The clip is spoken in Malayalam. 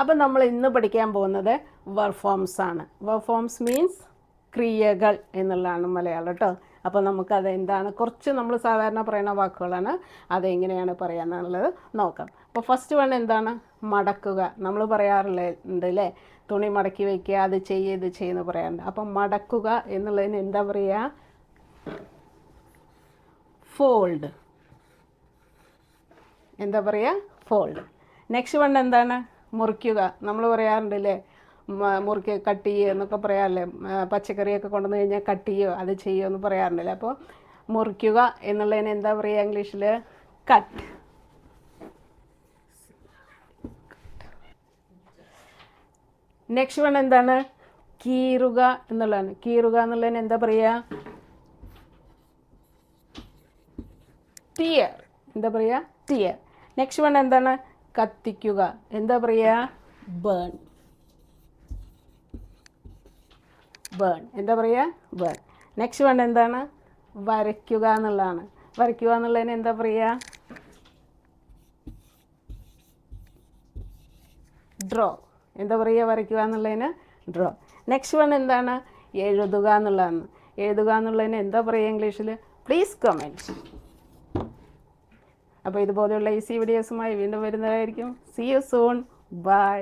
അപ്പം നമ്മൾ ഇന്ന് പഠിക്കാൻ പോകുന്നത് verb forms ആണ്. verb forms means ക്രിയകൾ എന്നുള്ളതാണ് മലയാളം കേട്ടോ. അപ്പോൾ നമുക്കത് എന്താണ്, കുറച്ച് നമ്മൾ സാധാരണ പറയുന്ന വാക്കുകളാണ്, അതെങ്ങനെയാണ് പറയാന്നുള്ളത് നോക്കാം. അപ്പോൾ ഫസ്റ്റ് വൺ എന്താണ്, മടക്കുക. നമ്മൾ പറയാറുണ്ട് അല്ലേ, തുണി മടക്കി വയ്ക്കുക, അത് ചെയ്യുക ഇത് ചെയ്യുമെന്ന് പറയാറുണ്ട്. അപ്പം മടക്കുക എന്നുള്ളതിന് എന്താ പറയുക, ഫോൾഡ്. എന്താ പറയുക, ഫോൾഡ്. നെക്സ്റ്റ് വൺ എന്താണ്, മുറിക്കുക. നമ്മൾ പറയാറുണ്ട് അല്ലേ, മുറിക്കുക, കട്ട് ചെയ്യുക എന്നൊക്കെ പറയാറില്ലേ, പച്ചക്കറിയൊക്കെ കൊണ്ടുവന്ന് കഴിഞ്ഞാൽ കട്ട് ചെയ്യുക അത് ചെയ്യുക എന്ന് പറയാറുണ്ടല്ലേ. അപ്പോൾ മുറിക്കുക എന്നുള്ളതിന് എന്താ പറയുക ഇംഗ്ലീഷിൽ, കട്ട്. നെക്സ്റ്റ് വൺ എന്താണ്, കീറുക എന്നുള്ളതാണ്. കീറുക എന്നുള്ളതിന് എന്താ പറയുക, ടിയർ. എന്താ പറയുക, ടിയർ. നെക്സ്റ്റ് വൺ എന്താണ്, കത്തിക്കുക. എന്താ പറയുക, ബേൺ. ബേൺ. എന്താ പറയുക, ബേൺ. നെക്സ്റ്റ് വൺ എന്താണ്, വരയ്ക്കുക എന്നുള്ളതാണ്. വരയ്ക്കുക എന്നുള്ളതിന് എന്താ പറയുക, ഡ്രോ. എന്താ പറയുക, വരയ്ക്കുക എന്നുള്ളതിന് ഡ്രോ. നെക്സ്റ്റ് വൺ എന്താണ്, എഴുതുക എന്നുള്ളതാണ്. എഴുതുക എന്നുള്ളതിന് എന്താ പറയുക ഇംഗ്ലീഷിൽ, പ്ലീസ് കമൻറ്റ്. അപ്പോൾ ഇതുപോലെയുള്ള ഈസി വീഡിയോസുമായി വീണ്ടും വരുന്നതായിരിക്കും. See you soon. ബൈ.